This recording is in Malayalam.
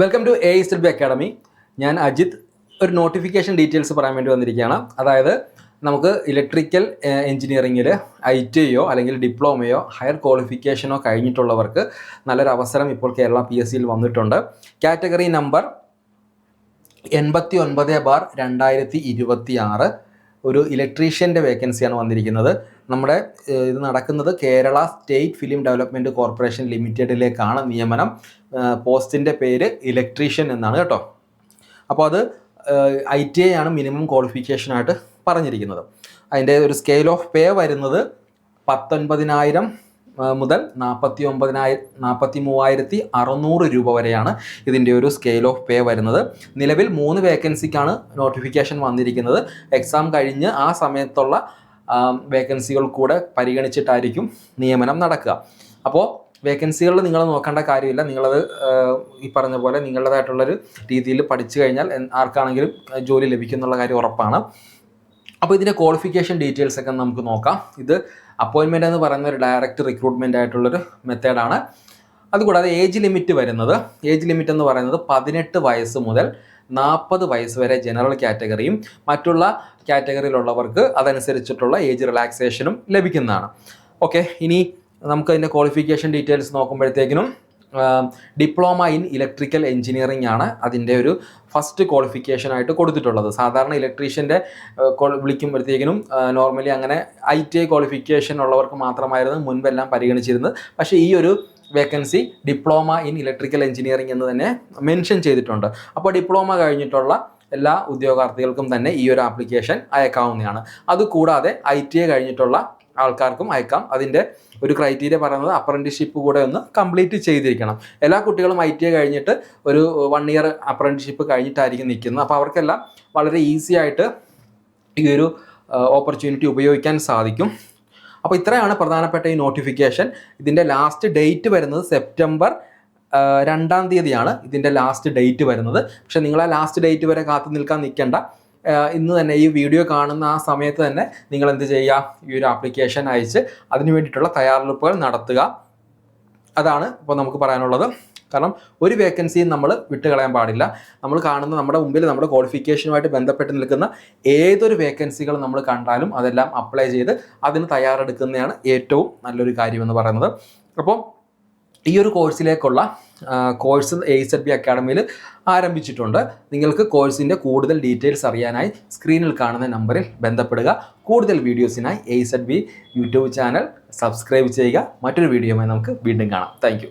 Welcome to AISLB academy. ഞാൻ അജിത്. ഒരു നോട്ടിഫിക്കേഷൻ ഡീറ്റെയിൽസ് പറയാൻ വേണ്ടി വന്നിരിക്കുകയാണ്. അതായത് നമുക്ക് ഇലക്ട്രിക്കൽ എഞ്ചിനീയറിങ്ങിൽ ITIയോ അല്ലെങ്കിൽ ഡിപ്ലോമയോ ഹയർ ക്വാളിഫിക്കേഷനോ കഴിഞ്ഞിട്ടുള്ളവർക്ക് നല്ലൊരു അവസരം ഇപ്പോൾ കേരള PSCയിൽ വന്നിട്ടുണ്ട്. കാറ്റഗറി നമ്പർ 89/2026 ഒരു ഇലക്ട്രീഷ്യൻ്റെ വേക്കൻസിയാണ് വന്നിരിക്കുന്നത്. നമ്മുടെ ഇത് നടക്കുന്നത് Kerala state film development corporation ലിമിറ്റഡിലേക്കാണ് നിയമനം. പോസ്റ്റിൻ്റെ പേര് ഇലക്ട്രീഷ്യൻ എന്നാണ് കേട്ടോ. അപ്പോൾ അത് ITI ആണ് മിനിമം ക്വാളിഫിക്കേഷനായിട്ട് പറഞ്ഞിരിക്കുന്നത്. അതിൻ്റെ ഒരു സ്കെയിൽ ഓഫ് പേ വരുന്നത് 19,000 മുതൽ 43,600 രൂപ വരെയാണ് ഇതിൻ്റെ ഒരു സ്കെയിൽ ഓഫ് പേ വരുന്നത്. നിലവിൽ 3 വേക്കൻസിക്കാണ് നോട്ടിഫിക്കേഷൻ വന്നിരിക്കുന്നത്. എക്സാം കഴിഞ്ഞ് ആ സമയത്തുള്ള വേക്കൻസികൾ കൂടെ പരിഗണിച്ചിട്ടായിരിക്കും നിയമനം നടക്കുക. അപ്പോൾ വേക്കൻസികളിൽ നിങ്ങൾ നോക്കേണ്ട കാര്യമില്ല. നിങ്ങളത് ഈ പറഞ്ഞ പോലെ നിങ്ങളുടേതായിട്ടുള്ളൊരു രീതിയിൽ പഠിച്ചു കഴിഞ്ഞാൽ ആർക്കാണെങ്കിലും ജോലി ലഭിക്കുന്നുള്ള കാര്യം ഉറപ്പാണ്. അപ്പോൾ ഇതിൻ്റെ ക്വാളിഫിക്കേഷൻ ഡീറ്റെയിൽസ് ഒക്കെ നമുക്ക് നോക്കാം. ഇത് അപ്പോയിൻമെൻ്റ് എന്ന് പറയുന്ന ഒരു ഡയറക്റ്റ് റിക്രൂട്ട്മെൻ്റ് ആയിട്ടുള്ളൊരു മെത്തേഡാണ്. അതുകൂടാതെ ഏജ് ലിമിറ്റ് എന്ന് പറയുന്നത് 18 വയസ്സ് മുതൽ 40 വയസ്സ് വരെ ജനറൽ കാറ്റഗറിയും മറ്റുള്ള കാറ്റഗറിയിലുള്ളവർക്ക് അതനുസരിച്ചിട്ടുള്ള ഏജ് റിലാക്സേഷനും ലഭിക്കുന്നതാണ്. ഓക്കെ, ഇനി നമുക്ക് അതിൻ്റെ ക്വാളിഫിക്കേഷൻ ഡീറ്റെയിൽസ് നോക്കുമ്പോഴത്തേക്കിനും ഡിപ്ലോമ ഇൻ ഇലക്ട്രിക്കൽ എഞ്ചിനീയറിംഗ് ആണ് അതിൻ്റെ ഒരു ഫസ്റ്റ് ക്വാളിഫിക്കേഷനായിട്ട് കൊടുത്തിട്ടുള്ളത്. സാധാരണ ഇലക്ട്രീഷ്യൻ്റെ വിളിക്കുമ്പോഴത്തേക്കിനും നോർമലി അങ്ങനെ ITI ക്വാളിഫിക്കേഷൻ ഉള്ളവർക്ക് മാത്രമായിരുന്നു മുൻപെല്ലാം പരിഗണിച്ചിരുന്നത്. പക്ഷേ ഈ ഒരു vacancy diploma in electrical engineering എന്ന് തന്നെ മെൻഷൻ ചെയ്തിട്ടുണ്ട്. അപ്പോൾ ഡിപ്ലോമ കഴിഞ്ഞിട്ടുള്ള എല്ലാ ഉദ്യോഗാർത്ഥികൾക്കും തന്നെ ഈ ഒരു ആപ്ലിക്കേഷൻ അയക്കാവുന്നതാണ്. അതുകൂടാതെ ITI കഴിഞ്ഞിട്ടുള്ള ആൾക്കാർക്കും അയക്കാം. അതിൻ്റെ ഒരു ക്രൈറ്റീരിയ പറയുന്നത് അപ്രന്റീസ്ഷിപ്പ് കൂടെ ഒന്ന് കംപ്ലീറ്റ് ചെയ്തിരിക്കണം. എല്ലാ കുട്ടികളും ITI കഴിഞ്ഞിട്ട് ഒരു 1 ഇയർ അപ്രന്റീസ്ഷിപ്പ് കഴിഞ്ഞിട്ടായിരിക്കും നിൽക്കുന്നത്. അപ്പോൾ അവർക്കെല്ലാം വളരെ ഈസി ആയിട്ട് ഈ ഒരു ഓപ്പർച്യൂണിറ്റി ഉപയോഗിക്കാൻ സാധിക്കും. അപ്പോൾ ഇത്രയാണ് പ്രധാനപ്പെട്ട ഈ നോട്ടിഫിക്കേഷൻ. ഇതിൻ്റെ ലാസ്റ്റ് ഡേറ്റ് വരുന്നത് സെപ്റ്റംബർ 2-ാം തീയതിയാണ് ഇതിൻ്റെ ലാസ്റ്റ് ഡേറ്റ് വരുന്നത്. പക്ഷേ നിങ്ങൾ ആ ലാസ്റ്റ് ഡേറ്റ് വരെ കാത്തു നിൽക്കേണ്ട. ഇന്ന് തന്നെ ഈ വീഡിയോ കാണുന്ന ആ സമയത്ത് തന്നെ നിങ്ങൾ എന്ത് ചെയ്യുക, ഈ ഒരു ആപ്ലിക്കേഷൻ അയച്ച് അതിന് വേണ്ടിയിട്ടുള്ള തയ്യാറെടുപ്പുകൾ നടത്തുക. അതാണ് ഇപ്പോൾ നമുക്ക് പറയാനുള്ളത്. കാരണം ഒരു വേക്കൻസിയും നമ്മൾ വിട്ടുകളയാൻ പാടില്ല. നമ്മൾ കാണുന്ന നമ്മുടെ മുമ്പിൽ നമ്മുടെ ക്വാളിഫിക്കേഷനുമായിട്ട് ബന്ധപ്പെട്ട് നിൽക്കുന്ന ഏതൊരു വേക്കൻസികൾ നമ്മൾ കണ്ടാലും അതെല്ലാം അപ്ലൈ ചെയ്ത് അതിന് തയ്യാറെടുക്കുന്നതാണ് ഏറ്റവും നല്ലൊരു കാര്യമെന്ന് പറയുന്നത്. അപ്പോൾ ഈ ഒരു കോഴ്സിലേക്കുള്ള കോഴ്സ് AISLB അക്കാഡമിയിൽ ആരംഭിച്ചിട്ടുണ്ട്. നിങ്ങൾക്ക് കോഴ്സിൻ്റെ കൂടുതൽ ഡീറ്റെയിൽസ് അറിയാനായി സ്ക്രീനിൽ കാണുന്ന നമ്പറിൽ ബന്ധപ്പെടുക. കൂടുതൽ വീഡിയോസിനായി AISLB യൂട്യൂബ് ചാനൽ സബ്സ്ക്രൈബ് ചെയ്യുക. മറ്റൊരു വീഡിയോയുമായി നമുക്ക് വീണ്ടും കാണാം. താങ്ക്